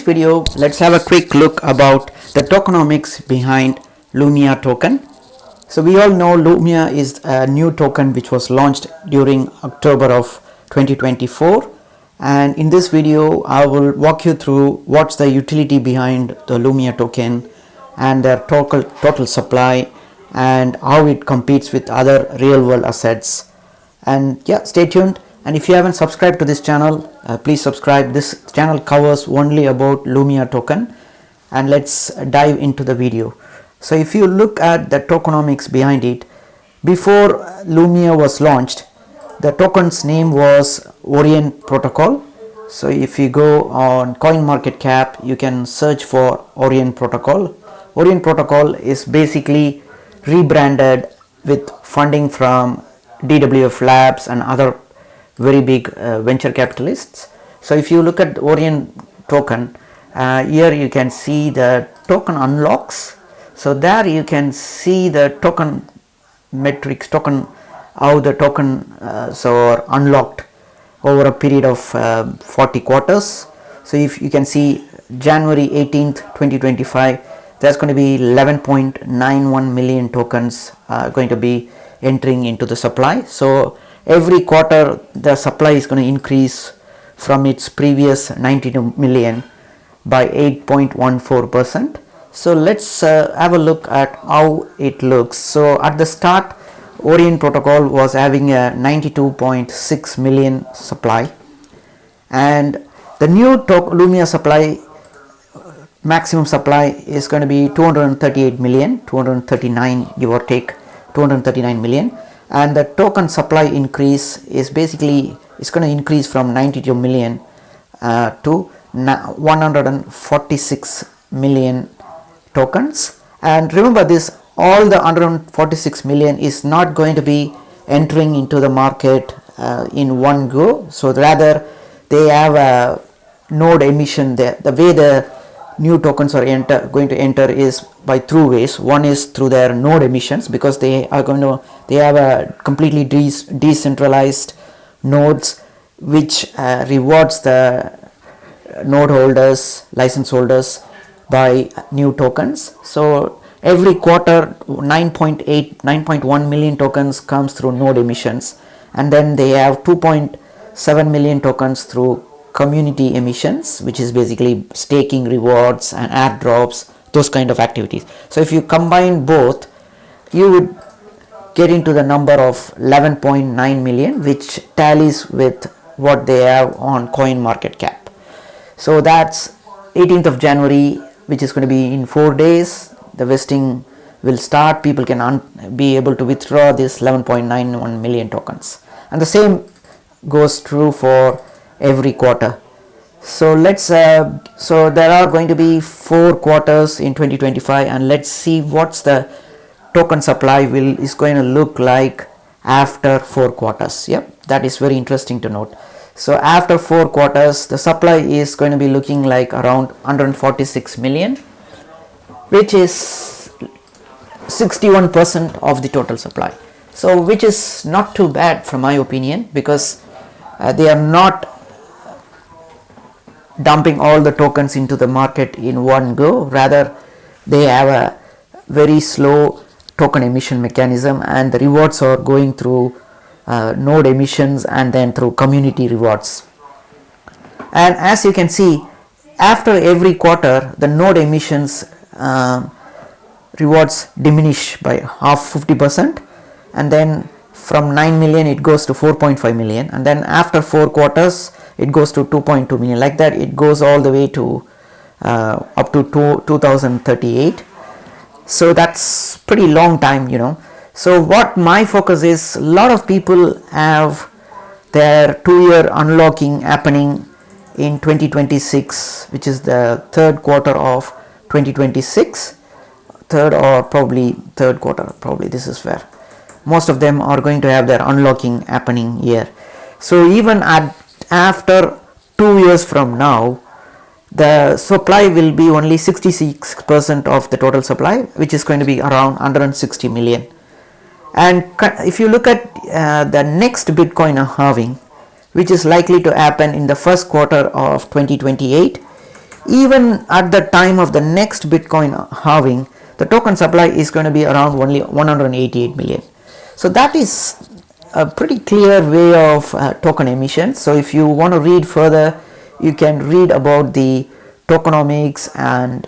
Video, let's have a quick look about the tokenomics behind Lumia token. So we all know Lumia is a new token which was launched during October of 2024, and in this video I will walk you through what's the utility behind the Lumia token and their total supply and how it competes with other real world assets. And yeah, stay tuned. And if you haven't subscribed to this channel, please subscribe. This channel covers only about Lumia token, and let's dive into the video. So if you look at the tokenomics behind it, before Lumia was launched, the token's name was Orient Protocol. So if you go on CoinMarketCap, you can search for Orient Protocol. Orient Protocol is basically rebranded with funding from DWF Labs and other very big venture capitalists. So if you look at Orient token, here you can see the token unlocks. So there you can see the token metrics, how the token are unlocked over a period of 40 quarters. So if you can see January 18th 2025, there's going to be 11.91 million tokens going to be entering into the supply. So every quarter the supply is going to increase from its previous 92 million by 8.14%. So let's have a look at how it looks. So at the start, Orient Protocol was having a 92.6 million supply, and the new Lumia supply, maximum supply, is going to be 239 give or take 239 million. And the token supply increase is basically, it's going to increase from 92 million to 146 million tokens. And remember this, all the 146 million is not going to be entering into the market in one go. So rather they have a node emission there. The way the new tokens are going to enter is by two ways. One is through their node emissions, because they have a completely decentralized nodes which rewards the node holders, license holders, by new tokens. So every quarter 9.1 million tokens comes through node emissions, and then they have 2.7 million tokens through community emissions, which is basically staking rewards and airdrops, those kind of activities. So if you combine both, you would get into the number of 11.9 million, which tallies with what they have on CoinMarketCap. So that's 18th of January, which is going to be in 4 days. The vesting will start. People can be able to withdraw this 11.91 million tokens, and the same goes true for every quarter. So let's so there are going to be 4 quarters in 2025, and let's see what's the token supply is going to look like after 4 quarters. Yep, that is very interesting to note. So after 4 quarters, the supply is going to be looking like around 146 million, which is 61% of the total supply. So which is not too bad from my opinion, because they are not dumping all the tokens into the market in one go. Rather, they have a very slow token emission mechanism, and the rewards are going through node emissions and then through community rewards. And as you can see, after every quarter the node emissions rewards diminish by half, 50%, and then from 9 million it goes to 4.5 million, and then after 4 quarters it goes to 2.2 million. Like that it goes all the way to up to 2038. So that's pretty long time, So what my focus is, a lot of people have their 2-year unlocking happening in 2026, which is the third quarter of 2026, third quarter, probably this is where most of them are going to have their unlocking happening here. So even after 2 years from now, the supply will be only 66% of the total supply, which is going to be around 160 million. And if you look at the next Bitcoin halving, which is likely to happen in the first quarter of 2028, Even at the time of the next Bitcoin halving, the token supply is going to be around only 188 million. So that is a pretty clear way of token emission. So if you want to read further, you can read about the tokenomics and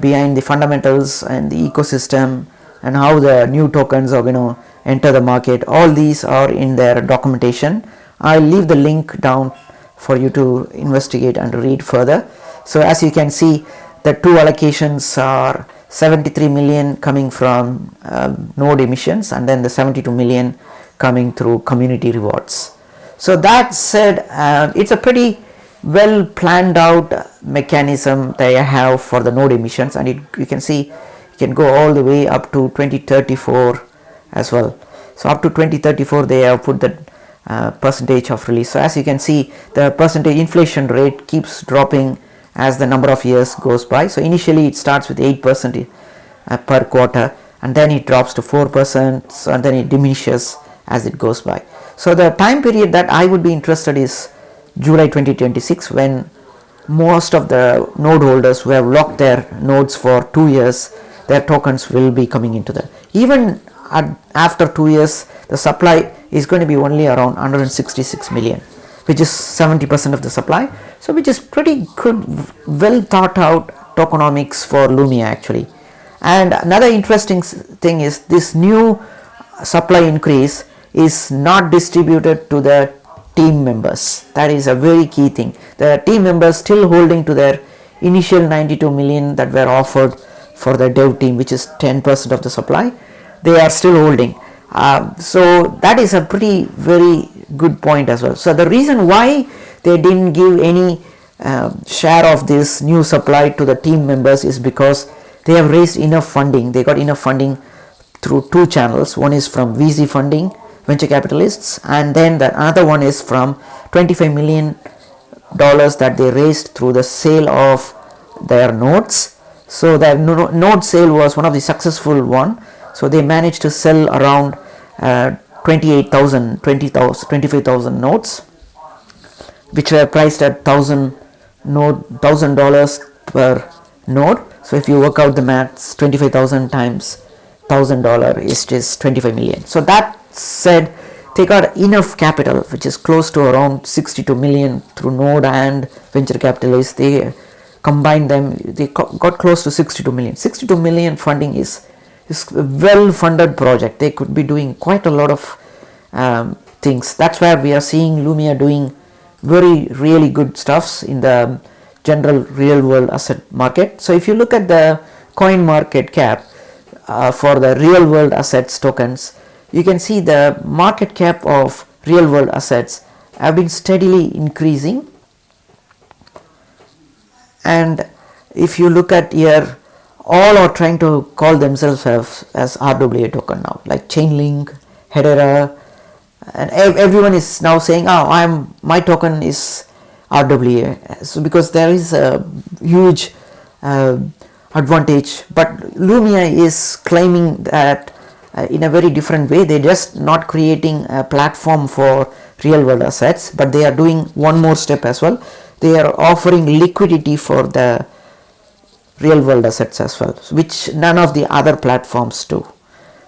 behind the fundamentals and the ecosystem and how the new tokens are going to enter the market. All these are in their documentation. I'll leave the link down for you to investigate and read further. So as you can see, the two allocations are 73 million coming from node emissions, and then the 72 million coming through community rewards. So that said, it's a pretty well planned out mechanism they have for the node emissions, and you can see you can go all the way up to 2034 as well. So up to 2034 they have put the percentage of release. So as you can see, the percentage inflation rate keeps dropping as the number of years goes by. So initially it starts with 8% per quarter, and then it drops to 4%, and then it diminishes as it goes by. So the time period that I would be interested is July 2026, when most of the node holders who have locked their nodes for 2 years, their tokens will be coming into the, even after 2 years, the supply is going to be only around 166 million, which is 70% of the supply. So which is pretty good, well thought out tokenomics for Lumia actually. And another interesting thing is this new supply increase is not distributed to the team members. That is a very key thing. The team members still holding to their initial 92 million that were offered for the dev team, which is 10% of the supply. They are still holding. So that is a pretty very good point as well. So the reason why they didn't give any share of this new supply to the team members is because they have raised enough funding. They got enough funding through two channels. One is from VC funding, venture capitalists, and then the another one is from $25 million that they raised through the sale of their nodes. So the node sale was one of the successful one. So they managed to sell around 25,000 nodes, which were priced at $1,000 per node. So if you work out the maths, 25,000 times $1,000 is just 25 million. So that said, they got enough capital, which is close to around 62 million through node and venture capitalists. They combined them, they got close to 62 million. 62 million funding is a well funded project. They could be doing quite a lot of things. That's where we are seeing Lumia doing really good stuffs in the general real world asset market. So if you look at the coin market cap for the real world assets tokens, you can see the market cap of real world assets have been steadily increasing. And if you look at here, all are trying to call themselves as RWA token now, like Chainlink, Hedera, and everyone is now saying, my token is RWA. So because there is a huge advantage, but Lumia is claiming that in a very different way. They're just not creating a platform for real world assets, but they are doing one more step as well. They are offering liquidity for the real world assets as well, which none of the other platforms do.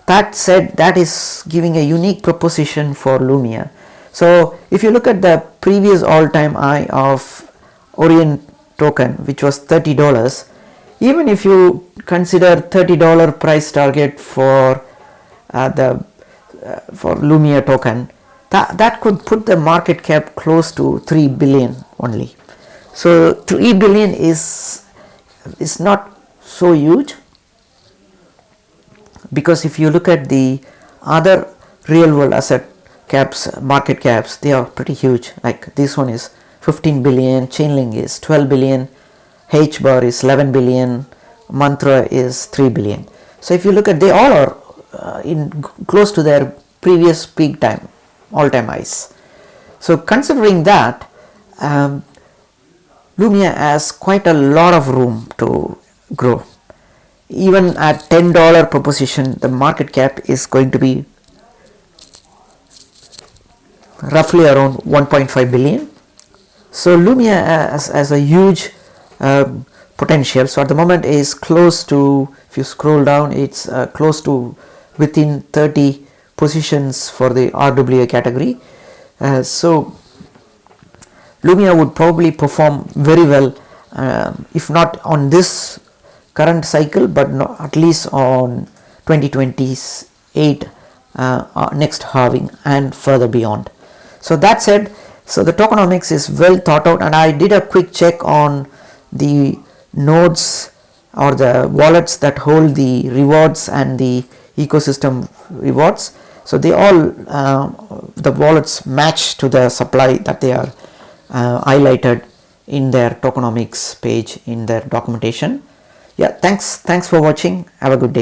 That said, that is giving a unique proposition for Lumia. So if you look at the previous all-time high of Orient token, which was $30, even if you consider $30 price target for for Lumia token, that could put the market cap close to 3 billion only. So 3 billion is not so huge, because if you look at the other real world asset caps, market caps, they are pretty huge. Like this one is 15 billion, Chainlink is 12 billion, HBAR is 11 billion, Mantra is 3 billion. So if you look at, they all are in close to their previous peak time, all-time highs. So considering that, Lumia has quite a lot of room to grow. Even at $10 proposition, the market cap is going to be roughly around 1.5 billion. So Lumia has a huge potential. So at the moment is close to, if you scroll down, it's close to within 30 positions for the RWA category. So Lumia would probably perform very well, if not on this current cycle, but at least on 2028 next halving and further beyond. So that said, so the tokenomics is well thought out, and I did a quick check on the nodes or the wallets that hold the rewards and the ecosystem rewards. So they all the wallets match to the supply that they are highlighted in their tokenomics page in their documentation. Yeah, thanks for watching. Have a good day.